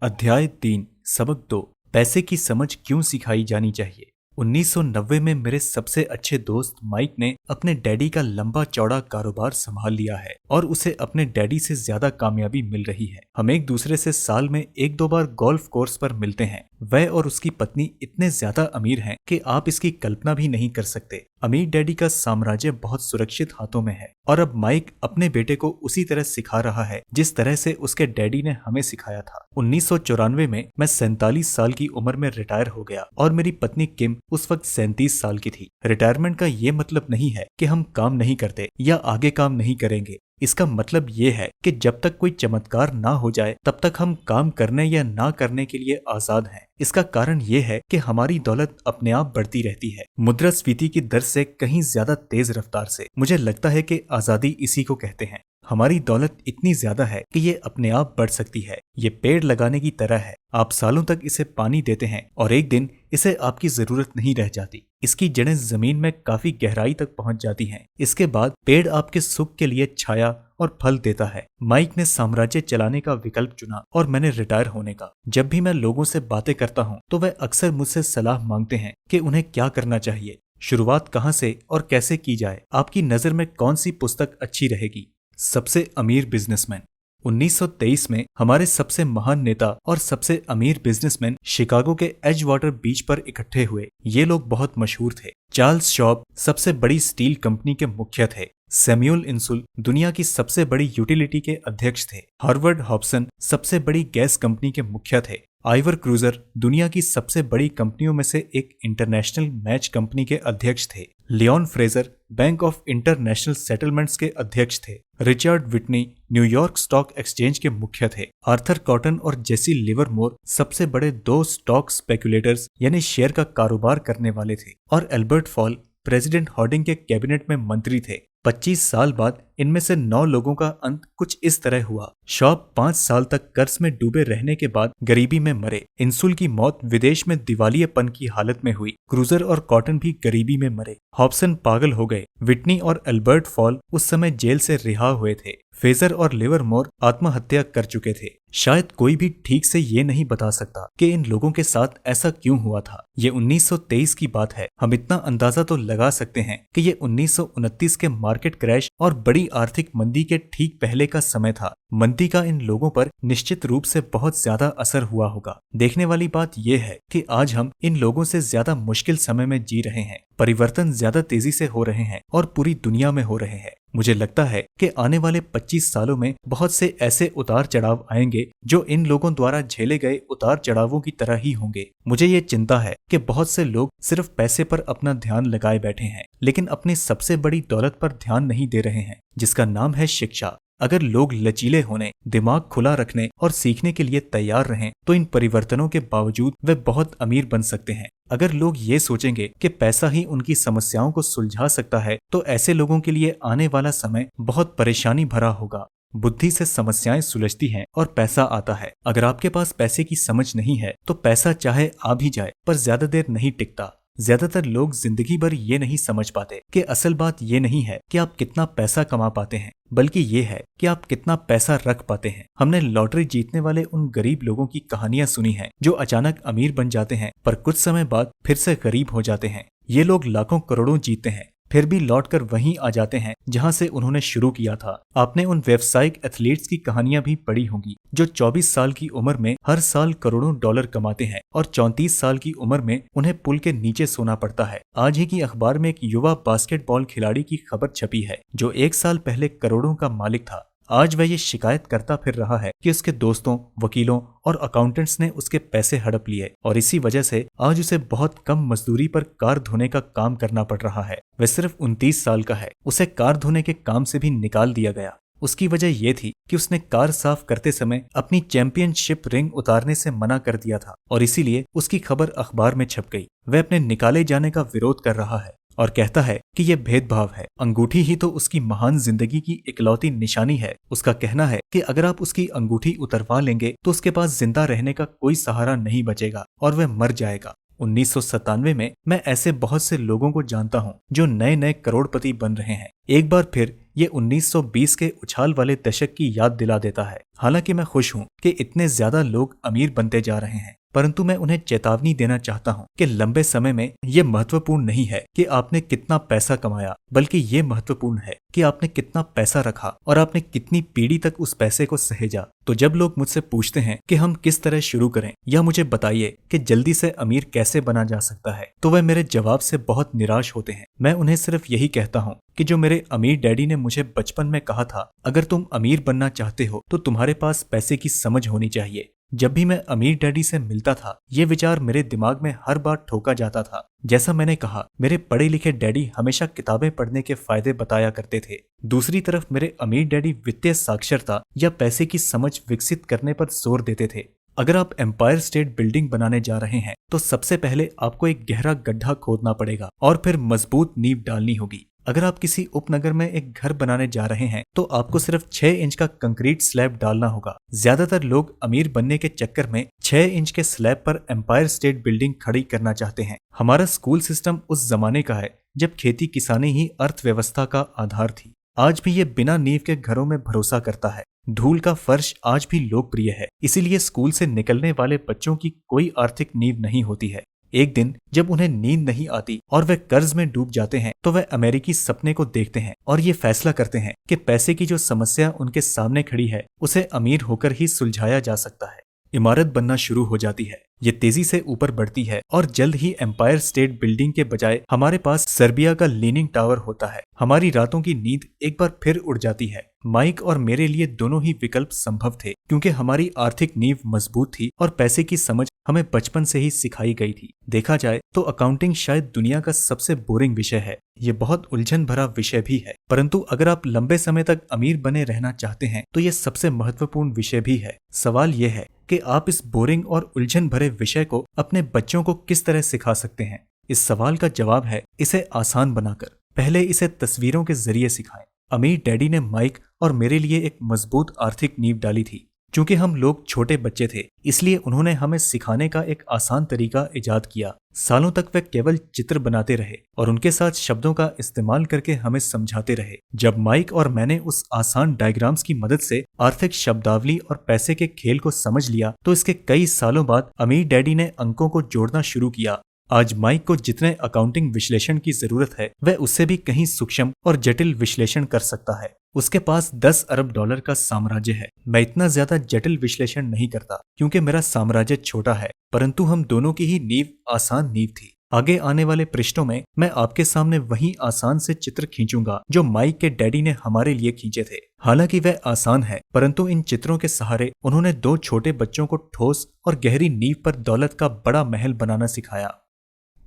अध्याय 3 सबक 2 पैसे की समझ क्यों सिखाई जानी चाहिए। 1990 में मेरे सबसे अच्छे दोस्त माइक ने अपने डैडी का लंबा चौड़ा कारोबार संभाल लिया है और उसे अपने डैडी से ज्यादा कामयाबी मिल रही है। हम एक दूसरे से साल में एक दो बार गोल्फ कोर्स पर मिलते हैं। वह और उसकी पत्नी इतने ज्यादा अमीर हैं कि आप इसकी कल्पना भी नहीं कर सकते। अमीर डैडी का साम्राज्य बहुत सुरक्षित हाथों में है और अब माइक अपने बेटे को उसी तरह सिखा रहा है जिस तरह से उसके डैडी ने हमें सिखाया था। 1994 में मैं 47 साल की उम्र में रिटायर हो गया और मेरी पत्नी किम उस वक्त 37 साल की थी। रिटायरमेंट का ये मतलब नहीं है कि हम काम नहीं करते या आगे काम नहीं करेंगे। इसका मतलब ये है कि जब तक कोई चमत्कार ना हो जाए तब तक हम काम करने या ना करने के लिए आजाद हैं। इसका कारण ये है कि हमारी दौलत अपने आप बढ़ती रहती है, मुद्रास्फीति की दर से कहीं ज्यादा तेज रफ्तार से। मुझे लगता है कि आजादी इसी को कहते हैं। हमारी दौलत इतनी ज्यादा है कि ये अपने आप बढ़ सकती है। ये पेड़ लगाने की तरह है। आप सालों तक इसे पानी देते हैं और एक दिन इसे आपकी जरूरत नहीं रह जाती। इसकी जड़ें जमीन में काफी गहराई तक पहुंच जाती हैं। इसके बाद पेड़ आपके सुख के लिए छाया और फल देता है। माइक ने साम्राज्य चलाने का विकल्प चुना और मैंने रिटायर होने का। जब भी मैं लोगों से बातें करता हूँ तो वह अक्सर मुझसे सलाह मांगते हैं कि उन्हें क्या करना चाहिए, शुरुआत कहाँ से और कैसे की जाए। आपकी नजर में कौन सी पुस्तक अच्छी रहेगी? सबसे अमीर बिजनेसमैन। 1923 में हमारे सबसे महान नेता और सबसे अमीर बिजनेसमैन शिकागो के एजवाटर बीच पर इकट्ठे हुए। ये लोग बहुत मशहूर थे। चार्ल्स शॉब सबसे बड़ी स्टील कंपनी के मुखिया थे। सैमुअल इंसुल दुनिया की सबसे बड़ी यूटिलिटी के अध्यक्ष थे। हार्वर्ड हॉब्सन सबसे बड़ी गैस कंपनी के मुखिया थे। आइवर क्रूजर दुनिया की सबसे बड़ी कंपनियों में से एक इंटरनेशनल मैच कंपनी के अध्यक्ष थे। Leon Fraser Bank of International Settlements के अध्यक्ष थे। Richard Whitney New York Stock Exchange के मुखिया थे। आर्थर कॉटन और जेसी लिवरमोर सबसे बड़े दो स्टॉक स्पेकुलेटर्स यानी शेयर का कारोबार करने वाले थे। और एल्बर्ट फॉल प्रेसिडेंट हार्डिंग के कैबिनेट में मंत्री थे। 25 साल बाद इनमें से 9 लोगों का अंत कुछ इस तरह हुआ। शॉप 5 साल तक कर्ज में डूबे रहने के बाद गरीबी में मरे। इंसुल की मौत विदेश में दिवालियेपन की हालत में हुई। क्रूजर और कॉटन भी गरीबी में मरे। हॉब्सन पागल हो गए। विटनी और एल्बर्ट फॉल उस समय जेल से रिहा हुए थे। फेजर और लिवरमोर आत्महत्या कर चुके थे। शायद कोई भी ठीक से ये नहीं बता सकता कि इन लोगों के साथ ऐसा क्यों हुआ था। ये 1923 की बात है। हम इतना अंदाजा तो लगा सकते हैं कि ये 1929 के मार्केट क्रैश और बड़ी आर्थिक मंदी के ठीक पहले का समय था। मंदी का इन लोगों पर निश्चित रूप से बहुत ज्यादा असर हुआ होगा। देखने वाली बात यह है कि आज हम इन लोगों से ज्यादा मुश्किल समय में जी रहे हैं। परिवर्तन ज्यादा तेजी से हो रहे हैं और पूरी दुनिया में हो रहे हैं। मुझे लगता है कि आने वाले 25 सालों में बहुत से ऐसे उतार चढ़ाव आएंगे जो इन लोगों द्वारा झेले गए उतार चढ़ावों की तरह ही होंगे। मुझे ये चिंता है कि बहुत से लोग सिर्फ पैसे पर अपना ध्यान लगाए बैठे हैं, लेकिन अपनी सबसे बड़ी दौलत पर ध्यान नहीं दे रहे हैं, जिसका नाम है शिक्षा। अगर लोग लचीले होने, दिमाग खुला रखने और सीखने के लिए तैयार रहें तो इन परिवर्तनों के बावजूद वे बहुत अमीर बन सकते हैं। अगर लोग ये सोचेंगे कि पैसा ही उनकी समस्याओं को सुलझा सकता है तो ऐसे लोगों के लिए आने वाला समय बहुत परेशानी भरा होगा। बुद्धि से समस्याएं सुलझती हैं और पैसा आता है। अगर आपके पास पैसे की समझ नहीं है तो पैसा चाहे आ भी जाए पर ज्यादा देर नहीं टिकता। ज्यादातर लोग जिंदगी भर ये नहीं समझ पाते कि असल बात ये नहीं है कि आप कितना पैसा कमा पाते हैं, बल्कि ये है कि आप कितना पैसा रख पाते हैं। हमने लॉटरी जीतने वाले उन गरीब लोगों की कहानियां सुनी हैं जो अचानक अमीर बन जाते हैं पर कुछ समय बाद फिर से गरीब हो जाते हैं। ये लोग लाखों करोड़ों जीतते हैं फिर भी लौटकर वहीं आ जाते हैं जहां से उन्होंने शुरू किया था। आपने उन व्यावसायिक एथलीट्स की कहानियां भी पढ़ी होंगी जो 24 साल की उम्र में हर साल करोड़ों डॉलर कमाते हैं और 34 साल की उम्र में उन्हें पुल के नीचे सोना पड़ता है। आज ही की अखबार में एक युवा बास्केटबॉल खिलाड़ी की खबर छपी है जो 1 साल पहले करोड़ों का मालिक था। आज वह ये शिकायत करता फिर रहा है कि उसके दोस्तों, वकीलों और अकाउंटेंट्स ने उसके पैसे हड़प लिए और इसी वजह से आज उसे बहुत कम मजदूरी पर कार धोने का काम करना पड़ रहा है। वह सिर्फ 29 साल का है। उसे कार धोने के काम से भी निकाल दिया गया। उसकी वजह यह थी कि उसने कार साफ करते समय अपनी चैंपियनशिप रिंग उतारने से मना कर दिया था और इसीलिए उसकी खबर अखबार में छप गई। वह अपने निकाले जाने का विरोध कर रहा है और कहता है कि यह भेदभाव है। अंगूठी ही तो उसकी महान जिंदगी की इकलौती निशानी है। उसका कहना है कि अगर आप उसकी अंगूठी उतरवा लेंगे तो उसके पास जिंदा रहने का कोई सहारा नहीं बचेगा और वह मर जाएगा। 1997 में मैं ऐसे बहुत से लोगों को जानता हूँ जो नए नए करोड़पति बन रहे हैं। एक बार फिर ये 1920 के उछाल वाले दशक की याद दिला देता है। हालांकि मैं खुश हूँ कि इतने ज्यादा लोग अमीर बनते जा रहे हैं, परंतु मैं उन्हें चेतावनी देना चाहता हूँ कि लंबे समय में ये महत्वपूर्ण नहीं है कि आपने कितना पैसा कमाया, बल्कि ये महत्वपूर्ण है कि आपने कितना पैसा रखा और आपने कितनी पीढ़ी तक उस पैसे को सहेजा। तो जब लोग मुझसे पूछते हैं कि हम किस तरह शुरू करें या मुझे बताइए कि जल्दी से अमीर कैसे बना जा सकता है, तो वह मेरे जवाब से बहुत निराश होते हैं। मैं उन्हें सिर्फ यही कहता हूँ कि जो मेरे अमीर डैडी ने मुझे बचपन में कहा था, अगर तुम अमीर बनना चाहते हो तो तुम्हारे पास पैसे की समझ होनी चाहिए। जब भी मैं अमीर डैडी से मिलता था, ये विचार मेरे दिमाग में हर बार ठोका जाता था। जैसा मैंने कहा, मेरे पढ़े लिखे डैडी हमेशा किताबें पढ़ने के फायदे बताया करते थे। दूसरी तरफ मेरे अमीर डैडी वित्तीय साक्षरता या पैसे की समझ विकसित करने पर जोर देते थे। अगर आप एम्पायर स्टेट बिल्डिंग बनाने जा रहे हैं तो सबसे पहले आपको एक गहरा गड्ढा खोदना पड़ेगा और फिर मजबूत नींव डालनी होगी। अगर आप किसी उपनगर में एक घर बनाने जा रहे हैं तो आपको सिर्फ 6 इंच का कंक्रीट स्लैब डालना होगा। ज्यादातर लोग अमीर बनने के चक्कर में 6 इंच के स्लैब पर एम्पायर स्टेट बिल्डिंग खड़ी करना चाहते हैं। हमारा स्कूल सिस्टम उस जमाने का है जब खेती किसानी ही अर्थव्यवस्था का आधार थी। आज भी ये बिना नींव के घरों में भरोसा करता है। धूल का फर्श आज भी लोकप्रिय है, इसीलिए स्कूल से निकलने वाले बच्चों की कोई आर्थिक नींव नहीं होती है। एक दिन जब उन्हें नींद नहीं आती और वे कर्ज में डूब जाते हैं तो वे अमेरिकी सपने को देखते हैं और ये फैसला करते हैं कि पैसे की जो समस्या उनके सामने खड़ी है उसे अमीर होकर ही सुलझाया जा सकता है। इमारत बनना शुरू हो जाती है। ये तेजी से ऊपर बढ़ती है और जल्द ही एम्पायर स्टेट बिल्डिंग के बजाय हमारे पास सर्बिया का लीनिंग टावर होता है। हमारी रातों की नींद एक बार फिर उड़ जाती है। माइक और मेरे लिए दोनों ही विकल्प संभव थे, क्योंकि हमारी आर्थिक नींव मजबूत थी और पैसे की समझ हमें बचपन से ही सिखाई गई थी। देखा जाए तो अकाउंटिंग शायद दुनिया का सबसे बोरिंग विषय है। ये बहुत उलझन भरा विषय भी है, परंतु अगर आप लंबे समय तक अमीर बने रहना चाहते हैं तो ये सबसे महत्वपूर्ण विषय भी है। सवाल ये है कि आप इस बोरिंग और उलझन भरे विषय को अपने बच्चों को किस तरह सिखा सकते हैं। इस सवाल का जवाब है इसे आसान बनाकर। पहले इसे तस्वीरों के जरिए सिखाएं। अमीर डैडी ने माइक और मेरे लिए एक मजबूत आर्थिक नींव डाली थी। चूंकि हम लोग छोटे बच्चे थे, इसलिए उन्होंने हमें सिखाने का एक आसान तरीका इजाद किया। सालों तक वे केवल चित्र बनाते रहे और उनके साथ शब्दों का इस्तेमाल करके हमें समझाते रहे। जब माइक और मैंने उस आसान डायग्राम्स की मदद से आर्थिक शब्दावली और पैसे के खेल को समझ लिया तो इसके कई सालों बाद अमीर डैडी ने अंकों को जोड़ना शुरू किया। आज माइक को जितने अकाउंटिंग विश्लेषण की जरूरत है वह उससे भी कहीं सूक्ष्म और जटिल विश्लेषण कर सकता है। उसके पास 10 अरब डॉलर का साम्राज्य है। मैं इतना ज्यादा जटिल विश्लेषण नहीं करता क्योंकि मेरा साम्राज्य छोटा है, परंतु हम दोनों की ही नींव आसान नींव थी। आगे आने वाले पृष्ठों में मैं आपके सामने वही आसान से चित्र खींचूंगा जो माइक के डैडी ने हमारे लिए खींचे थे। हालांकि वह आसान है, परंतु इन चित्रों के सहारे उन्होंने 2 छोटे बच्चों को ठोस और गहरी नींव पर दौलत का बड़ा महल बनाना सिखाया।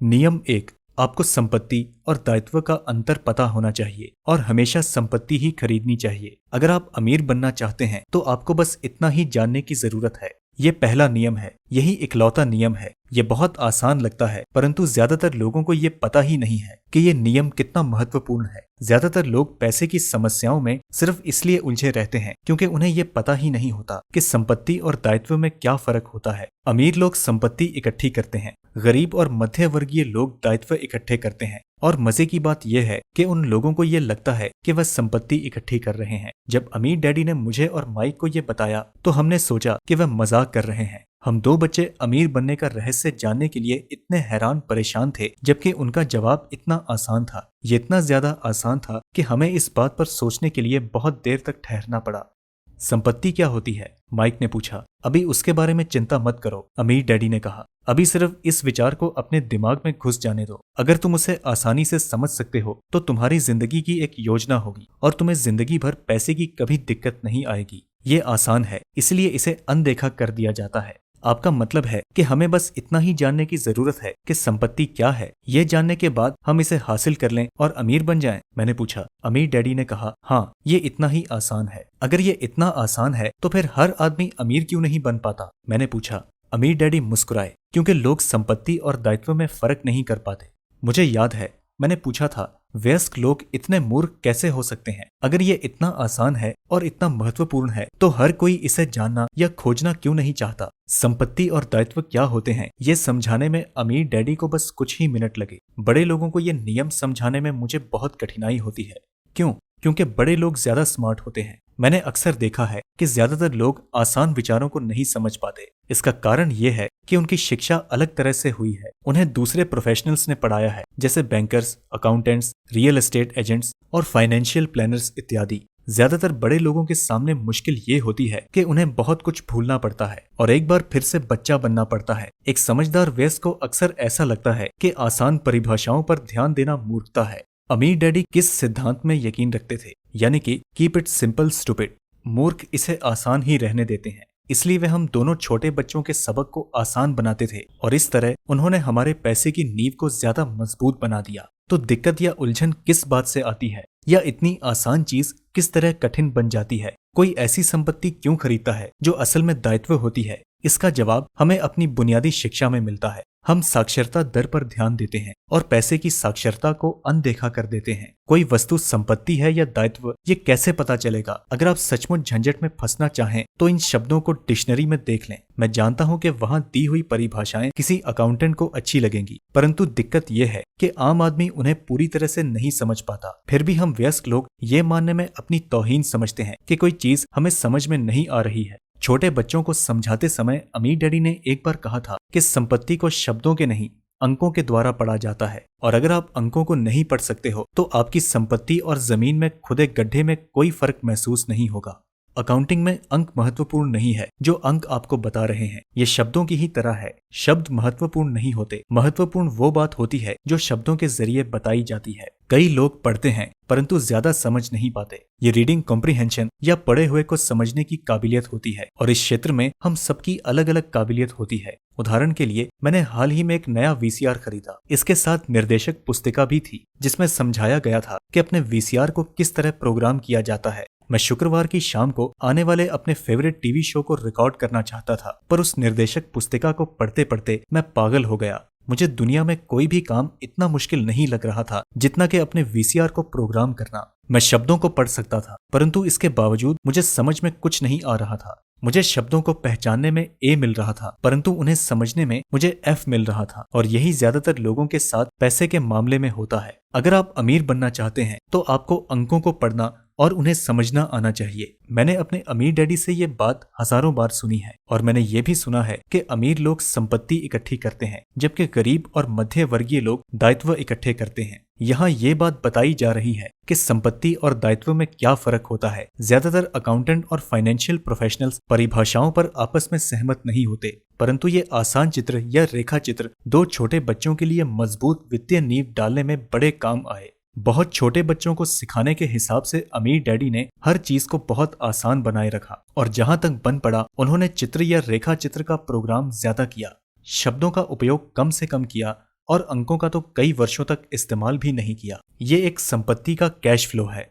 नियम 1, आपको संपत्ति और दायित्व का अंतर पता होना चाहिए और हमेशा संपत्ति ही खरीदनी चाहिए। अगर आप अमीर बनना चाहते हैं तो आपको बस इतना ही जानने की जरूरत है। ये पहला नियम है, यही इकलौता नियम है। ये बहुत आसान लगता है, परंतु ज्यादातर लोगों को ये पता ही नहीं है कि ये नियम कितना महत्वपूर्ण है। ज्यादातर लोग पैसे की समस्याओं में सिर्फ इसलिए उलझे रहते हैं क्योंकि उन्हें ये पता ही नहीं होता कि संपत्ति और दायित्व में क्या फर्क होता है। अमीर लोग संपत्ति इकट्ठी करते हैं, गरीब और मध्य वर्गीय लोग दायित्व इकट्ठे करते हैं। और मजे की बात यह है कि उन लोगों को ये लगता है कि वह संपत्ति इकट्ठी कर रहे हैं। जब अमीर डैडी ने मुझे और माइक को ये बताया तो हमने सोचा कि वह मजाक कर रहे हैं। हम 2 बच्चे अमीर बनने का रहस्य जानने के लिए इतने हैरान परेशान थे, जबकि उनका जवाब इतना आसान था। ये इतना ज्यादा आसान था कि हमें इस बात पर सोचने के लिए बहुत देर तक ठहरना पड़ा। संपत्ति क्या होती है? माइक ने पूछा। अभी उसके बारे में चिंता मत करो, अमीर डैडी ने कहा। अभी सिर्फ इस विचार को अपने दिमाग में घुस जाने दो। अगर तुम उसे आसानी से समझ सकते हो तो तुम्हारी जिंदगी की एक योजना होगी और तुम्हें जिंदगी भर पैसे की कभी दिक्कत नहीं आएगी। ये आसान है, इसलिए इसे अनदेखा कर दिया जाता है। आपका मतलब है कि हमें बस इतना ही जानने की जरूरत है कि संपत्ति क्या है। ये जानने के बाद हम इसे हासिल कर लें और अमीर बन जाएं? मैंने पूछा। अमीर डैडी ने कहा, हाँ, ये इतना ही आसान है। अगर ये इतना आसान है तो फिर हर आदमी अमीर क्यों नहीं बन पाता? मैंने पूछा। अमीर डैडी मुस्कुराए, क्योंकि लोग संपत्ति और दायित्व में फर्क नहीं कर पाते। मुझे याद है मैंने पूछा था, वयस्क लोग इतने मूर्ख कैसे हो सकते हैं? अगर ये इतना आसान है और इतना महत्वपूर्ण है तो हर कोई इसे जानना या खोजना क्यों नहीं चाहता? संपत्ति और दायित्व क्या होते हैं ये समझाने में अमीर डैडी को बस कुछ ही मिनट लगे। बड़े लोगों को ये नियम समझाने में मुझे बहुत कठिनाई होती है। क्यों? क्योंकि बड़े लोग ज्यादा स्मार्ट होते हैं। मैंने अक्सर देखा है कि ज्यादातर लोग आसान विचारों को नहीं समझ पाते। इसका कारण ये है कि उनकी शिक्षा अलग तरह से हुई है। उन्हें दूसरे प्रोफेशनल्स ने पढ़ाया है, जैसे bankers, accountants, real estate agents और फाइनेंशियल प्लानर्स इत्यादि। ज्यादातर बड़े लोगों के सामने मुश्किल ये होती है कि उन्हें बहुत कुछ भूलना पड़ता है और एक बार फिर से बच्चा बनना पड़ता है। एक समझदार वयस्क को अक्सर ऐसा लगता है कि आसान परिभाषाओं पर ध्यान देना मूर्खता है। अमीर डैडी किस सिद्धांत में यकीन रखते थे, यानी कि कीप इट सिंपल स्टूपिड। मूर्ख इसे आसान ही रहने देते हैं। इसलिए वे हम दोनों छोटे बच्चों के सबक को आसान बनाते थे और इस तरह उन्होंने हमारे पैसे की नींव को ज्यादा मजबूत बना दिया। तो दिक्कत या उलझन किस बात से आती है, या इतनी आसान चीज किस तरह कठिन बन जाती है? कोई ऐसी संपत्ति क्यों खरीदता है जो असल में दायित्व होती है? इसका जवाब हमें अपनी बुनियादी शिक्षा में मिलता है। हम साक्षरता दर पर ध्यान देते हैं और पैसे की साक्षरता को अनदेखा कर देते हैं। कोई वस्तु संपत्ति है या दायित्व, ये कैसे पता चलेगा? अगर आप सचमुच झंझट में फंसना चाहें तो इन शब्दों को डिक्शनरी में देख लें। मैं जानता हूं कि वहां दी हुई परिभाषाएं किसी अकाउंटेंट को अच्छी लगेंगी, परंतु दिक्कत यह है कि आम आदमी उन्हें पूरी तरह से नहीं समझ पाता। फिर भी हम वयस्क लोग ये मानने में अपनी तौहीन समझते हैं कि कोई चीज हमें समझ में नहीं आ रही है। छोटे बच्चों को समझाते समय अमीर डैडी ने एक बार कहा था कि संपत्ति को शब्दों के नहीं, अंकों के द्वारा पढ़ा जाता है, और अगर आप अंकों को नहीं पढ़ सकते हो तो आपकी संपत्ति और जमीन में खुदे गड्ढे में कोई फर्क महसूस नहीं होगा। अकाउंटिंग में अंक महत्वपूर्ण नहीं है जो अंक आपको बता रहे हैं, ये शब्दों की ही तरह है। शब्द महत्वपूर्ण नहीं होते, महत्वपूर्ण वो बात होती है जो शब्दों के जरिए बताई जाती है। कई लोग पढ़ते हैं परंतु ज्यादा समझ नहीं पाते। ये रीडिंग कॉम्प्रिहेंशन या पढ़े हुए को समझने की काबिलियत होती है, और इस क्षेत्र में हम सबकी अलग अलग काबिलियत होती है। उदाहरण के लिए, मैंने हाल ही में एक नया वीसीआर खरीदा। इसके साथ निर्देशक पुस्तिका भी थी जिसमें समझाया गया था कि अपने वीसीआर को किस तरह प्रोग्राम किया जाता है। मैं शुक्रवार की शाम को आने वाले अपने फेवरेट टीवी शो को रिकॉर्ड करना चाहता था, पर उस निर्देशक पुस्तिका को पढ़ते पढ़ते मैं पागल हो गया। मुझे दुनिया में कोई भी काम इतना मुश्किल नहीं लग रहा था जितना कि अपने वीसीआर को प्रोग्राम करना। मैं शब्दों को पढ़ सकता था, परंतु इसके बावजूद मुझे समझ में कुछ नहीं आ रहा था। मुझे शब्दों को पहचानने में ए मिल रहा था, परंतु उन्हें समझने में मुझे एफ मिल रहा था। और यही ज्यादातर लोगों के साथ पैसे के मामले में होता है। अगर आप अमीर बनना चाहते हैं तो आपको अंकों को पढ़ना और उन्हें समझना आना चाहिए। मैंने अपने अमीर डैडी से ये बात हजारों बार सुनी है, और मैंने ये भी सुना है कि अमीर लोग संपत्ति इकट्ठी करते हैं जबकि गरीब और मध्य वर्गीय लोग दायित्व इकट्ठे करते हैं। यहाँ ये बात बताई जा रही है कि संपत्ति और दायित्व में क्या फर्क होता है। ज्यादातर अकाउंटेंट और फाइनेंशियल प्रोफेशनल्स परिभाषाओं पर आपस में सहमत नहीं होते, परंतु ये आसान चित्र या रेखा चित्र दो छोटे बच्चों के लिए मजबूत वित्तीय नींव डालने में बड़े काम आए। बहुत छोटे बच्चों को सिखाने के हिसाब से अमीर डैडी ने हर चीज को बहुत आसान बनाए रखा, और जहां तक बन पड़ा उन्होंने चित्र या रेखा चित्र का प्रोग्राम ज्यादा किया, शब्दों का उपयोग कम से कम किया, और अंकों का तो कई वर्षों तक इस्तेमाल भी नहीं किया। ये एक संपत्ति का कैश फ्लो है।